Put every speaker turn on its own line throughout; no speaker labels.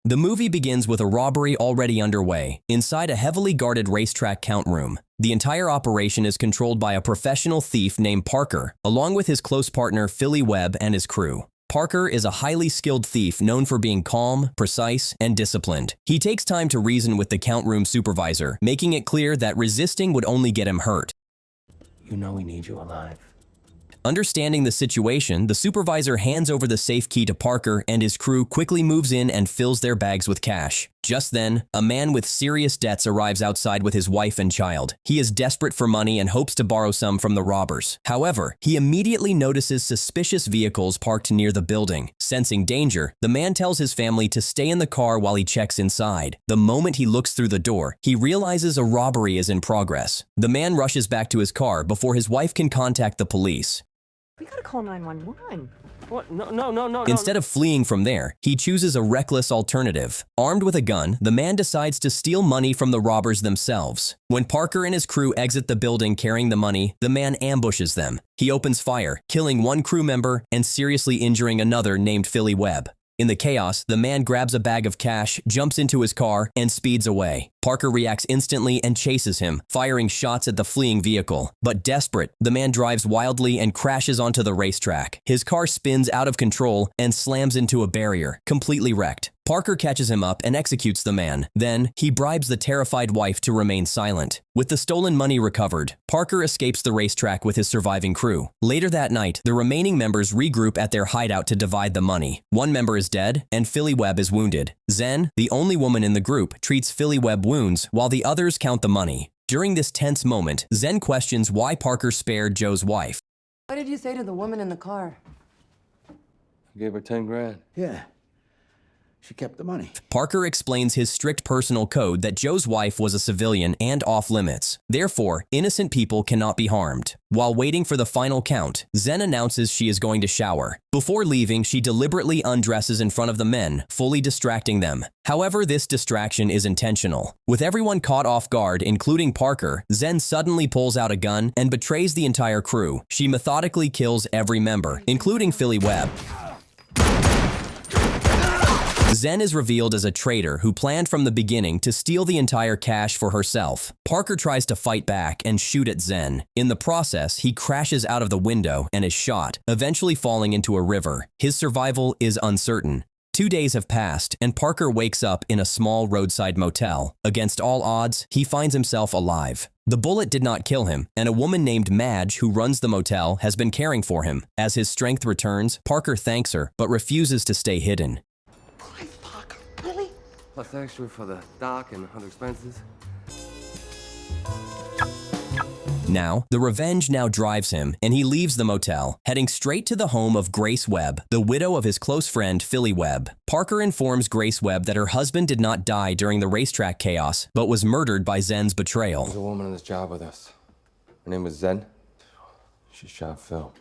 The movie begins with a robbery already underway, inside a heavily guarded racetrack count room. The entire operation is controlled by a professional thief named Parker, along with his close partner Philly Webb and his crew. Parker is a highly skilled thief known for being calm, precise, and disciplined. He takes time to reason with the count room supervisor, making it clear that resisting would only get him hurt.
You know we need you alive.
Understanding the situation, the supervisor hands over the safe key to Parker, and his crew quickly moves in and fills their bags with cash. Just then, a man with serious debts arrives outside with his wife and child. He is desperate for money and hopes to borrow some from the robbers. However, he immediately notices suspicious vehicles parked near the building. Sensing danger, the man tells his family to stay in the car while he checks inside. The moment he looks through the door, he realizes a robbery is in progress. The man rushes back to his car before his wife can contact the police.
We gotta call 911.
What? No.
Instead of fleeing from there, he chooses a reckless alternative. Armed with a gun, the man decides to steal money from the robbers themselves. When Parker and his crew exit the building carrying the money, the man ambushes them. He opens fire, killing one crew member and seriously injuring another named Philly Webb. In the chaos, the man grabs a bag of cash, jumps into his car, and speeds away. Parker reacts instantly and chases him, firing shots at the fleeing vehicle. But desperate, the man drives wildly and crashes onto the racetrack. His car spins out of control and slams into a barrier, completely wrecked. Parker catches him up and executes the man. Then, he bribes the terrified wife to remain silent. With the stolen money recovered, Parker escapes the racetrack with his surviving crew. Later that night, the remaining members regroup at their hideout to divide the money. One member is dead, and Philly Webb is wounded. Zen, the only woman in the group, treats Philly Webb wounds while the others count the money. During this tense moment, Zen questions why Parker spared Joe's wife.
What did you say to the woman in the car?
I gave her 10 grand.
Yeah. She kept the money.
Parker explains his strict personal code that Joe's wife was a civilian and off limits. Therefore, innocent people cannot be harmed. While waiting for the final count, Zen announces she is going to shower. Before leaving, she deliberately undresses in front of the men, fully distracting them. However, this distraction is intentional. With everyone caught off guard, including Parker, Zen suddenly pulls out a gun and betrays the entire crew. She methodically kills every member, including Philly Webb. Zen is revealed as a traitor who planned from the beginning to steal the entire cash for herself. Parker tries to fight back and shoot at Zen. In the process, he crashes out of the window and is shot, eventually falling into a river. His survival is uncertain. 2 days have passed, and Parker wakes up in a small roadside motel. Against all odds, he finds himself alive. The bullet did not kill him, and a woman named Madge, who runs the motel, has been caring for him. As his strength returns, Parker thanks her, but refuses to stay hidden.
Really?
Plus extra for the dock and other expenses.
Now, the revenge now drives him, and he leaves the motel, heading straight to the home of Grace Webb, the widow of his close friend Philly Webb. Parker informs Grace Webb that her husband did not die during the racetrack chaos, but was murdered by Zen's betrayal.
There's a woman on this job with us. Her name was Zen. She shot Phil.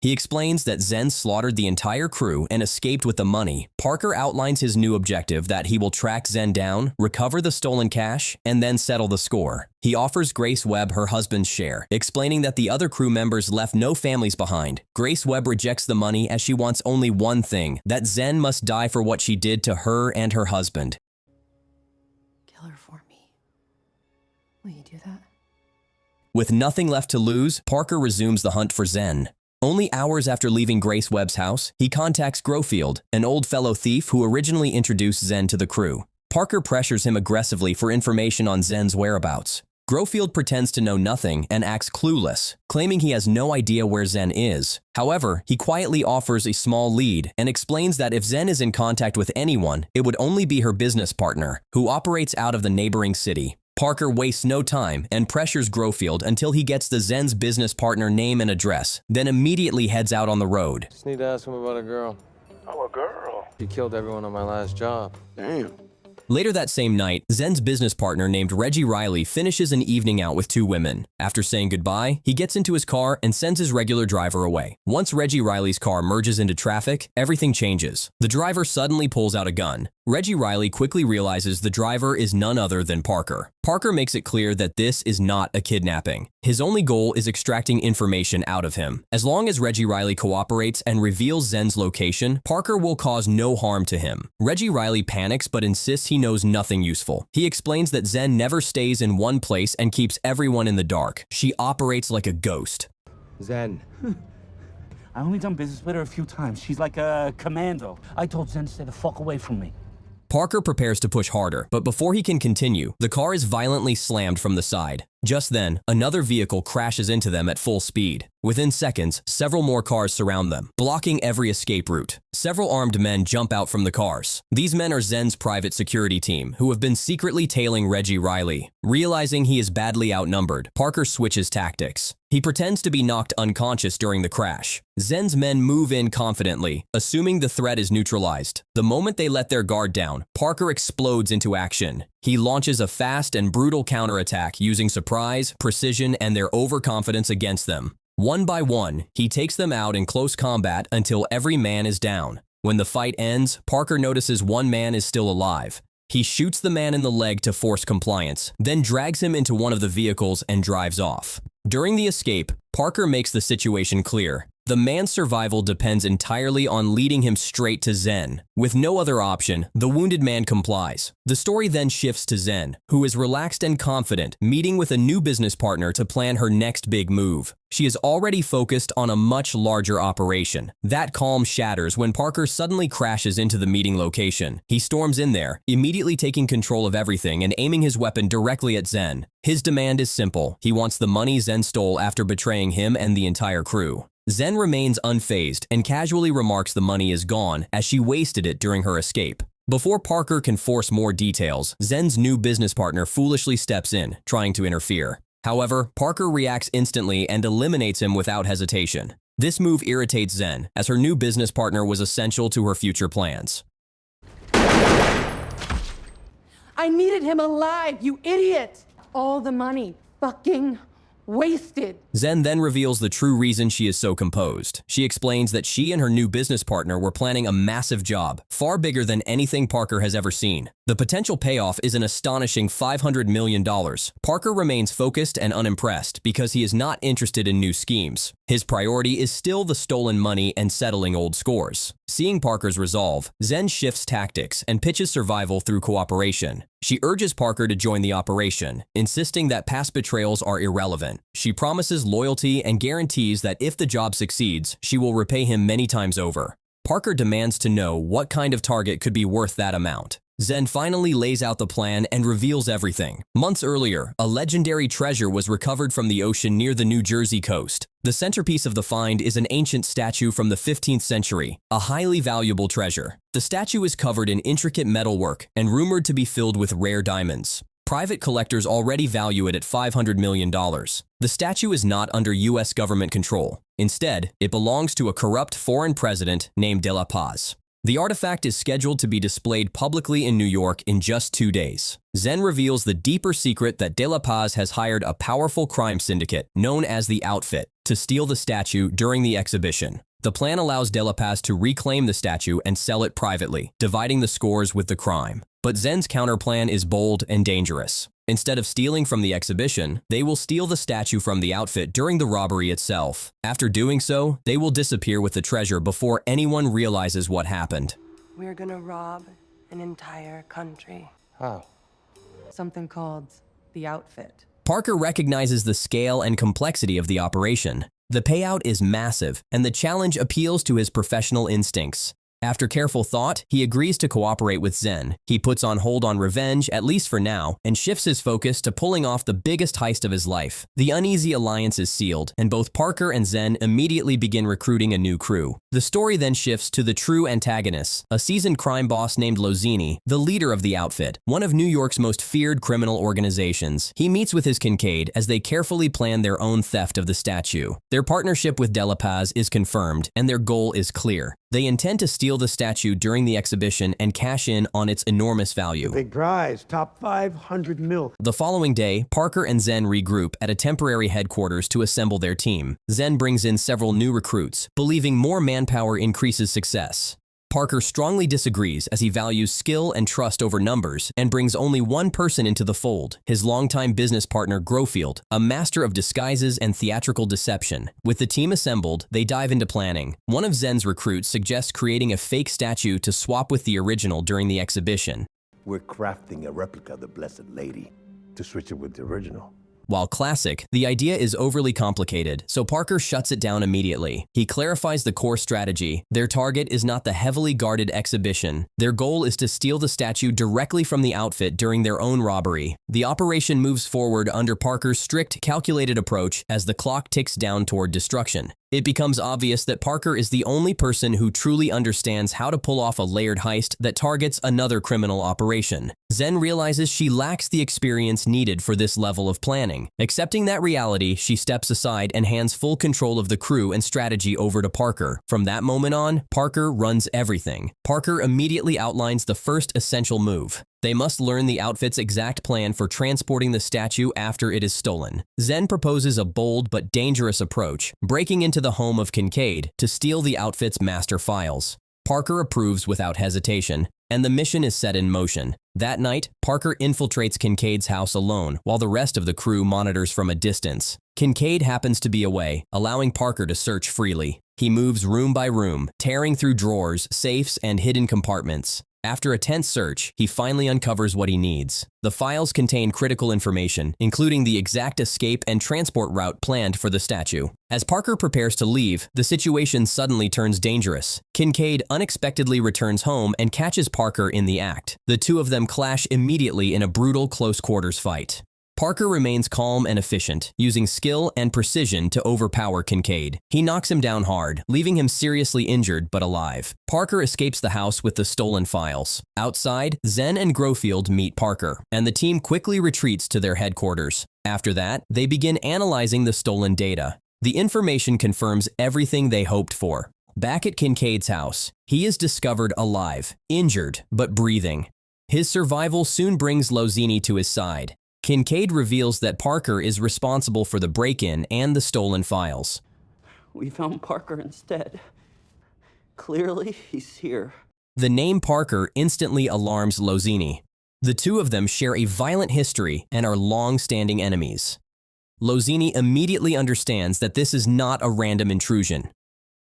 He explains that Zen slaughtered the entire crew and escaped with the money. Parker outlines his new objective that he will track Zen down, recover the stolen cash, and then settle the score. He offers Grace Webb her husband's share, explaining that the other crew members left no families behind. Grace Webb rejects the money as she wants only one thing, that Zen must die for what she did to her and her husband.
Kill her for me. Will you do that?
With nothing left to lose, Parker resumes the hunt for Zen. Only hours after leaving Grace Webb's house, he contacts Grofield, an old fellow thief who originally introduced Zen to the crew. Parker pressures him aggressively for information on Zen's whereabouts. Grofield pretends to know nothing and acts clueless, claiming he has no idea where Zen is. However, he quietly offers a small lead and explains that if Zen is in contact with anyone, it would only be her business partner, who operates out of the neighboring city. Parker wastes no time and pressures Grofield until he gets the Zen's business partner name and address, then immediately heads out on the road.
Just need to ask him about a girl.
Oh, a girl.
She killed everyone on my last job.
Damn.
Later that same night, Zen's business partner named Reggie Riley finishes an evening out with 2 women. After saying goodbye, he gets into his car and sends his regular driver away. Once Reggie Riley's car merges into traffic, everything changes. The driver suddenly pulls out a gun. Reggie Riley quickly realizes the driver is none other than Parker. Parker makes it clear that this is not a kidnapping. His only goal is extracting information out of him. As long as Reggie Riley cooperates and reveals Zen's location, Parker will cause no harm to him. Reggie Riley panics but insists he knows nothing useful. He explains that Zen never stays in one place and keeps everyone in the dark. She operates like a ghost.
Zen.
I only done business with her a few times. She's like a commando. I told Zen to stay the fuck away from me.
Parker prepares to push harder, but before he can continue, the car is violently slammed from the side. Just then, another vehicle crashes into them at full speed. Within seconds, several more cars surround them, blocking every escape route. Several armed men jump out from the cars. These men are Zen's private security team, who have been secretly tailing Reggie Riley. Realizing he is badly outnumbered, Parker switches tactics. He pretends to be knocked unconscious during the crash. Zen's men move in confidently, assuming the threat is neutralized. The moment they let their guard down, Parker explodes into action. He launches a fast and brutal counterattack using surprise, precision, and their overconfidence against them. One by one, he takes them out in close combat until every man is down. When the fight ends, Parker notices one man is still alive. He shoots the man in the leg to force compliance, then drags him into one of the vehicles and drives off. During the escape, Parker makes the situation clear. The man's survival depends entirely on leading him straight to Zen. With no other option, the wounded man complies. The story then shifts to Zen, who is relaxed and confident, meeting with a new business partner to plan her next big move. She is already focused on a much larger operation. That calm shatters when Parker suddenly crashes into the meeting location. He storms in there, immediately taking control of everything and aiming his weapon directly at Zen. His demand is simple. He wants the money Zen stole after betraying him and the entire crew. Zen remains unfazed and casually remarks the money is gone as she wasted it during her escape. Before Parker can force more details, Zen's new business partner foolishly steps in, trying to interfere. However, Parker reacts instantly and eliminates him without hesitation. This move irritates Zen, as her new business partner was essential to her future plans.
I needed him alive, you idiot! All the money, fucking wasted.
Zen then reveals the true reason she is so composed. She explains that she and her new business partner were planning a massive job, far bigger than anything Parker has ever seen. The potential payoff is an astonishing $500 million. Parker remains focused and unimpressed because he is not interested in new schemes. His priority is still the stolen money and settling old scores. Seeing Parker's resolve, Zen shifts tactics and pitches survival through cooperation. She urges Parker to join the operation, insisting that past betrayals are irrelevant. She promises loyalty and guarantees that if the job succeeds, she will repay him many times over. Parker demands to know what kind of target could be worth that amount. Zen finally lays out the plan and reveals everything. Months earlier, a legendary treasure was recovered from the ocean near the New Jersey coast. The centerpiece of the find is an ancient statue from the 15th century, a highly valuable treasure. The statue is covered in intricate metalwork and rumored to be filled with rare diamonds. Private collectors already value it at $500 million. The statue is not under U.S. government control. Instead, it belongs to a corrupt foreign president named De La Paz. The artifact is scheduled to be displayed publicly in New York in just 2 days. Zen reveals the deeper secret that De La Paz has hired a powerful crime syndicate, known as the Outfit, to steal the statue during the exhibition. The plan allows De La Paz to reclaim the statue and sell it privately, dividing the scores with the crime. But Zen's counterplan is bold and dangerous. Instead of stealing from the exhibition, they will steal the statue from the Outfit during the robbery itself. After doing so, they will disappear with the treasure before anyone realizes what happened.
We're gonna rob an entire country.
How?
Something called the Outfit.
Parker recognizes the scale and complexity of the operation. The payout is massive, and the challenge appeals to his professional instincts. After careful thought, he agrees to cooperate with Zen. He puts on hold on revenge, at least for now, and shifts his focus to pulling off the biggest heist of his life. The uneasy alliance is sealed, and both Parker and Zen immediately begin recruiting a new crew. The story then shifts to the true antagonists, a seasoned crime boss named Lozini, the leader of the Outfit, one of New York's most feared criminal organizations. He meets with his Kincaid as they carefully plan their own theft of the statue. Their partnership with De La Paz is confirmed, and their goal is clear. They intend to steal the statue during the exhibition and cash in on its enormous value.
Big prize, top 500 mil.
The following day, Parker and Zen regroup at a temporary headquarters to assemble their team. Zen brings in several new recruits, believing more manpower increases success. Parker strongly disagrees as he values skill and trust over numbers and brings only one person into the fold, his longtime business partner Grofield, a master of disguises and theatrical deception. With the team assembled, they dive into planning. One of Zen's recruits suggests creating a fake statue to swap with the original during the exhibition.
We're crafting a replica of the Blessed Lady to switch it with the original.
While classic, the idea is overly complicated, so Parker shuts it down immediately. He clarifies the core strategy. Their target is not the heavily guarded exhibition. Their goal is to steal the statue directly from the outfit during their own robbery. The operation moves forward under Parker's strict, calculated approach as the clock ticks down toward destruction. It becomes obvious that Parker is the only person who truly understands how to pull off a layered heist that targets another criminal operation. Zen realizes she lacks the experience needed for this level of planning. Accepting that reality, she steps aside and hands full control of the crew and strategy over to Parker. From that moment on, Parker runs everything. Parker immediately outlines the first essential move. They must learn the outfit's exact plan for transporting the statue after it is stolen. Zen proposes a bold but dangerous approach, breaking into the home of Kincaid to steal the outfit's master files. Parker approves without hesitation, and the mission is set in motion. That night, Parker infiltrates Kincaid's house alone, while the rest of the crew monitors from a distance. Kincaid happens to be away, allowing Parker to search freely. He moves room by room, tearing through drawers, safes, and hidden compartments. After a tense search, he finally uncovers what he needs. The files contain critical information, including the exact escape and transport route planned for the statue. As Parker prepares to leave, the situation suddenly turns dangerous. Kincaid unexpectedly returns home and catches Parker in the act. The two of them clash immediately in a brutal close-quarters fight. Parker remains calm and efficient, using skill and precision to overpower Kincaid. He knocks him down hard, leaving him seriously injured but alive. Parker escapes the house with the stolen files. Outside, Zen and Grofield meet Parker, and the team quickly retreats to their headquarters. After that, they begin analyzing the stolen data. The information confirms everything they hoped for. Back at Kincaid's house, he is discovered alive, injured, but breathing. His survival soon brings Lozini to his side. Kincaid reveals that Parker is responsible for the break-in and the stolen files.
We found Parker instead. Clearly, he's here.
The name Parker instantly alarms Lozini. The two of them share a violent history and are long-standing enemies. Lozini immediately understands that this is not a random intrusion.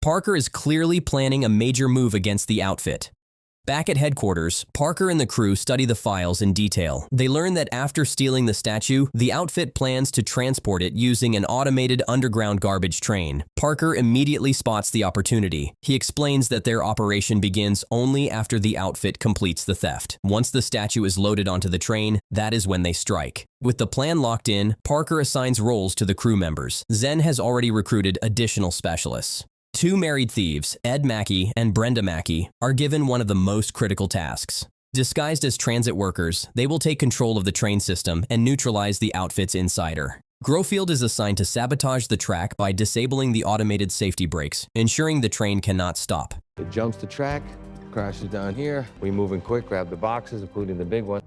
Parker is clearly planning a major move against the outfit. Back at headquarters, Parker and the crew study the files in detail. They learn that after stealing the statue, the outfit plans to transport it using an automated underground garbage train. Parker immediately spots the opportunity. He explains that their operation begins only after the outfit completes the theft. Once the statue is loaded onto the train, that is when they strike. With the plan locked in, Parker assigns roles to the crew members. Zen has already recruited additional specialists. Two married thieves, Ed Mackey and Brenda Mackey, are given one of the most critical tasks. Disguised as transit workers, they will take control of the train system and neutralize the outfit's insider. Grofield is assigned to sabotage the track by disabling the automated safety brakes, ensuring the train cannot stop.
It jumps the track, crashes down here. We move in quick, grab the boxes, including the big one.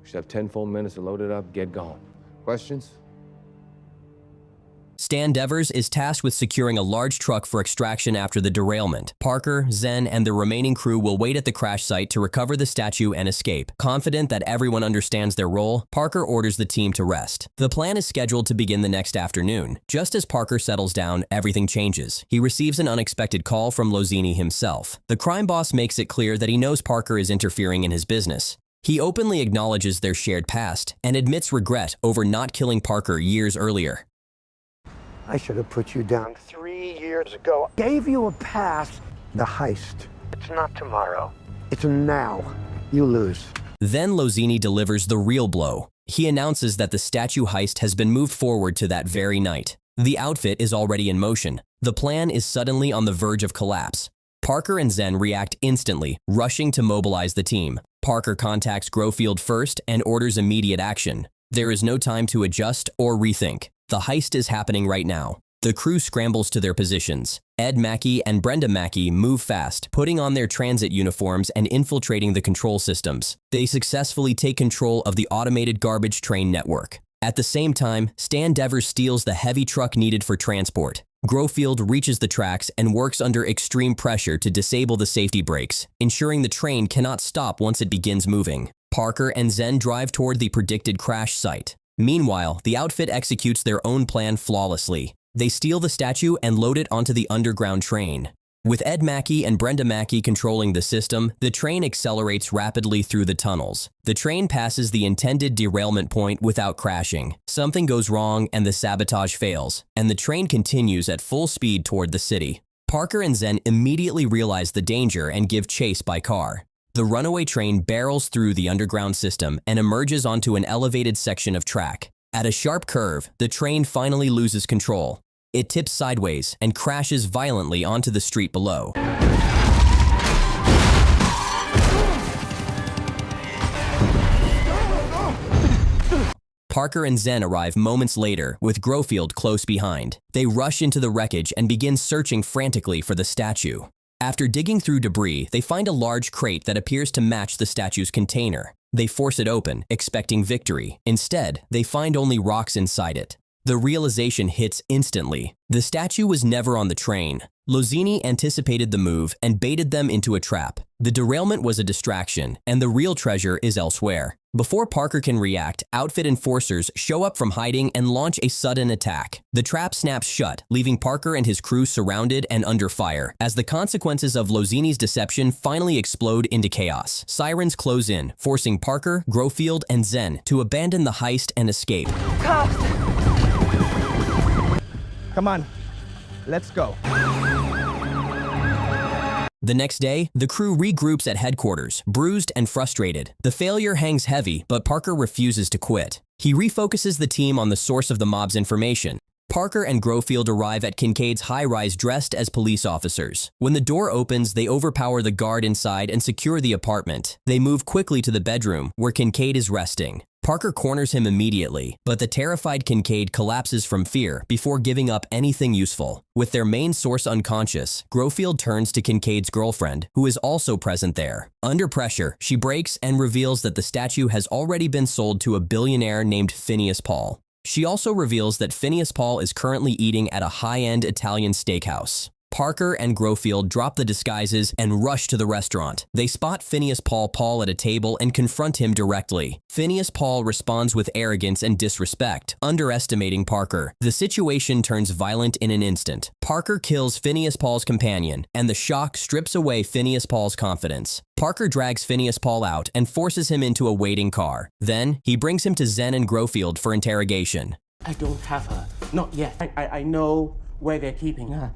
We should have 10 full minutes to load it up, get going. Questions?
Stan Devers is tasked with securing a large truck for extraction after the derailment. Parker, Zen, and the remaining crew will wait at the crash site to recover the statue and escape. Confident that everyone understands their role, Parker orders the team to rest. The plan is scheduled to begin the next afternoon. Just as Parker settles down, everything changes. He receives an unexpected call from Lozini himself. The crime boss makes it clear that he knows Parker is interfering in his business. He openly acknowledges their shared past and admits regret over not killing Parker years earlier.
I should have put you down 3 years ago. Gave you a pass. The heist. It's not tomorrow. It's now. You lose.
Then Lozini delivers the real blow. He announces that the statue heist has been moved forward to that very night. The outfit is already in motion. The plan is suddenly on the verge of collapse. Parker and Zen react instantly, rushing to mobilize the team. Parker contacts Grofield first and orders immediate action. There is no time to adjust or rethink. The heist is happening right now. The crew scrambles to their positions. Ed Mackey and Brenda Mackey move fast, putting on their transit uniforms and infiltrating the control systems. They successfully take control of the automated garbage train network. At the same time, Stan Devers steals the heavy truck needed for transport. Grofield reaches the tracks and works under extreme pressure to disable the safety brakes, ensuring the train cannot stop once it begins moving. Parker and Zen drive toward the predicted crash site. Meanwhile, the outfit executes their own plan flawlessly. They steal the statue and load it onto the underground train. With Ed Mackey and Brenda Mackey controlling the system, the train accelerates rapidly through the tunnels. The train passes the intended derailment point without crashing. Something goes wrong and the sabotage fails, and the train continues at full speed toward the city. Parker and Zen immediately realize the danger and give chase by car. The runaway train barrels through the underground system and emerges onto an elevated section of track. At a sharp curve, the train finally loses control. It tips sideways and crashes violently onto the street below. Parker and Zen arrive moments later, with Grofield close behind. They rush into the wreckage and begin searching frantically for the statue. After digging through debris, they find a large crate that appears to match the statue's container. They force it open, expecting victory. Instead, they find only rocks inside it. The realization hits instantly. The statue was never on the train. Lozini anticipated the move and baited them into a trap. The derailment was a distraction, and the real treasure is elsewhere. Before Parker can react, outfit enforcers show up from hiding and launch a sudden attack. The trap snaps shut, leaving Parker and his crew surrounded and under fire. As the consequences of Lozini's deception finally explode into chaos, sirens close in, forcing Parker, Grofield, and Zen to abandon the heist and escape.
Come on, let's go.
The next day, the crew regroups at headquarters, bruised and frustrated. The failure hangs heavy, but Parker refuses to quit. He refocuses the team on the source of the mob's information. Parker and Grofield arrive at Kincaid's high-rise dressed as police officers. When the door opens, they overpower the guard inside and secure the apartment. They move quickly to the bedroom, where Kincaid is resting. Parker corners him immediately, but the terrified Kincaid collapses from fear before giving up anything useful. With their main source unconscious, Grofield turns to Kincaid's girlfriend, who is also present there. Under pressure, she breaks and reveals that the statue has already been sold to a billionaire named Phineas Paul. She also reveals that Phineas Paul is currently eating at a high-end Italian steakhouse. Parker and Grofield drop the disguises and rush to the restaurant. They spot Phineas Paul at a table and confront him directly. Phineas Paul responds with arrogance and disrespect, underestimating Parker. The situation turns violent in an instant. Parker kills Phineas Paul's companion, and the shock strips away Phineas Paul's confidence. Parker drags Phineas Paul out and forces him into a waiting car. Then, he brings him to Zen and Grofield for interrogation.
I don't have her. Not yet. I know where they're keeping her.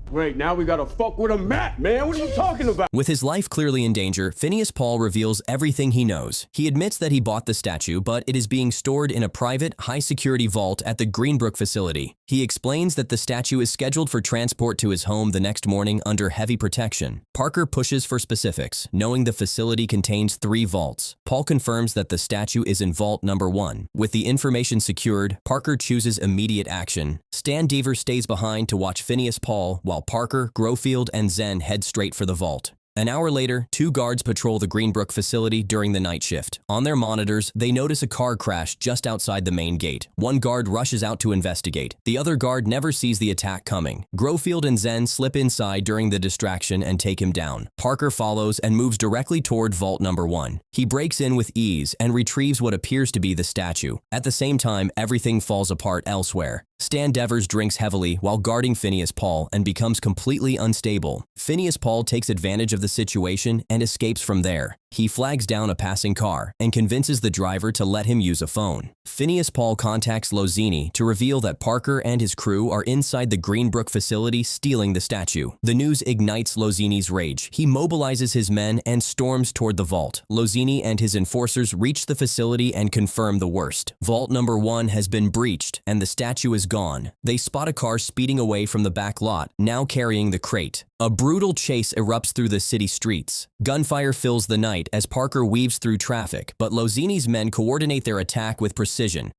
Wait, now we gotta fuck with a mat, man. What are you talking about?
With his life clearly in danger, Phineas Paul reveals everything he knows. He admits that he bought the statue, but it is being stored in a private, high-security vault at the Greenbrook facility. He explains that the statue is scheduled for transport to his home the next morning under heavy protection. Parker pushes for specifics, knowing the facility contains 3 vaults. Paul confirms that the statue is in vault number 1. With the information secured, Parker chooses immediate action. Stan Deaver stays behind to watch Phineas Paul, while Parker, Grofield, and Zen head straight for the vault. An hour later, 2 guards patrol the Greenbrook facility during the night shift. On their monitors, they notice a car crash just outside the main gate. One guard rushes out to investigate. The other guard never sees the attack coming. Grofield and Zen slip inside during the distraction and take him down. Parker follows and moves directly toward vault number 1. He breaks in with ease and retrieves what appears to be the statue. At the same time, everything falls apart elsewhere. Stan Devers drinks heavily while guarding Phineas Paul and becomes completely unstable. Phineas Paul takes advantage of the situation and escapes from there. He flags down a passing car and convinces the driver to let him use a phone. Phineas Paul contacts Lozini to reveal that Parker and his crew are inside the Greenbrook facility stealing the statue. The news ignites Lozini's rage. He mobilizes his men and storms toward the vault. Lozini and his enforcers reach the facility and confirm the worst. Vault number 1 has been breached and the statue is gone. They spot a car speeding away from the back lot, now carrying the crate. A brutal chase erupts through the city streets. Gunfire fills the night as Parker weaves through traffic, but Lozini's men coordinate their attack with precision.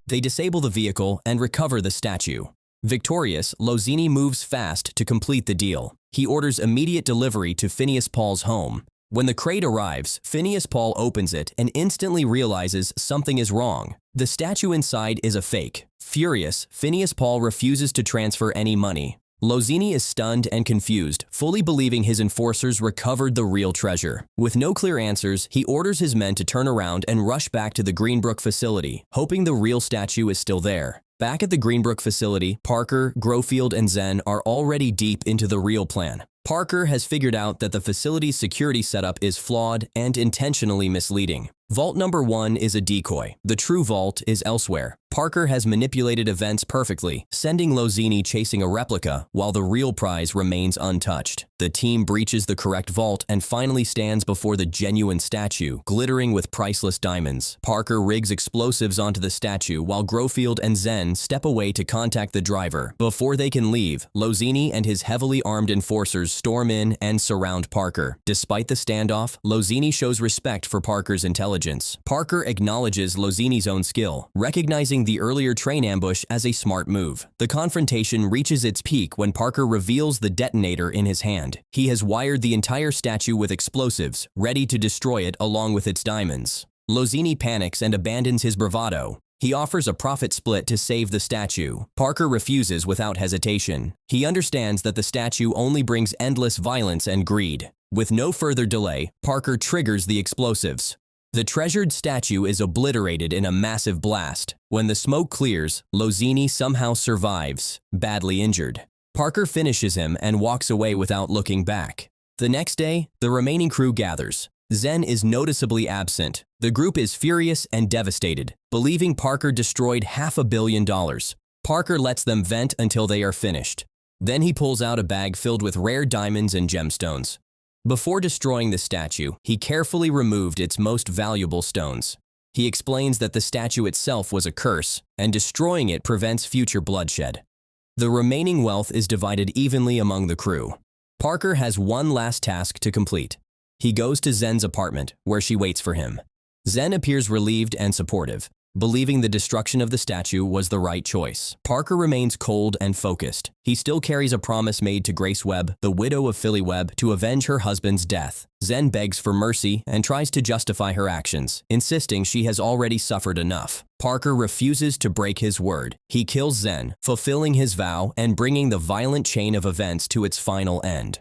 They disable the vehicle and recover the statue. Victorious, Lozini moves fast to complete the deal. He orders immediate delivery to Phineas Paul's home. When the crate arrives, Phineas Paul opens it and instantly realizes something is wrong. The statue inside is a fake. Furious, Phineas Paul refuses to transfer any money. Lozini is stunned and confused, fully believing his enforcers recovered the real treasure. With no clear answers, he orders his men to turn around and rush back to the Greenbrook facility, hoping the real statue is still there. Back at the Greenbrook facility, Parker, Grofield, and Zen are already deep into the real plan. Parker has figured out that the facility's security setup is flawed and intentionally misleading. Vault number 1 is a decoy. The true vault is elsewhere. Parker has manipulated events perfectly, sending Lozini chasing a replica while the real prize remains untouched. The team breaches the correct vault and finally stands before the genuine statue, glittering with priceless diamonds. Parker rigs explosives onto the statue while Grofield and Zen step away to contact the driver. Before they can leave, Lozini and his heavily armed enforcers storm in and surround Parker. Despite the standoff, Lozini shows respect for Parker's intelligence. Parker acknowledges Lozini's own skill, recognizing the earlier train ambush as a smart move. The confrontation reaches its peak when Parker reveals the detonator in his hand. He has wired the entire statue with explosives, ready to destroy it along with its diamonds. Lozini panics and abandons his bravado. He offers a profit split to save the statue. Parker refuses without hesitation. He understands that the statue only brings endless violence and greed. With no further delay, Parker triggers the explosives. The treasured statue is obliterated in a massive blast. When the smoke clears, Lozini somehow survives, badly injured. Parker finishes him and walks away without looking back. The next day, the remaining crew gathers. Zen is noticeably absent. The group is furious and devastated, believing Parker destroyed $500 million. Parker lets them vent until they are finished. Then he pulls out a bag filled with rare diamonds and gemstones. Before destroying the statue, he carefully removed its most valuable stones. He explains that the statue itself was a curse, and destroying it prevents future bloodshed. The remaining wealth is divided evenly among the crew. Parker has one last task to complete. He goes to Zen's apartment, where she waits for him. Zen appears relieved and supportive, believing the destruction of the statue was the right choice. Parker remains cold and focused. He still carries a promise made to Grace Webb, the widow of Philly Webb, to avenge her husband's death. Zen begs for mercy and tries to justify her actions, insisting she has already suffered enough. Parker refuses to break his word. He kills Zen, fulfilling his vow and bringing the violent chain of events to its final end.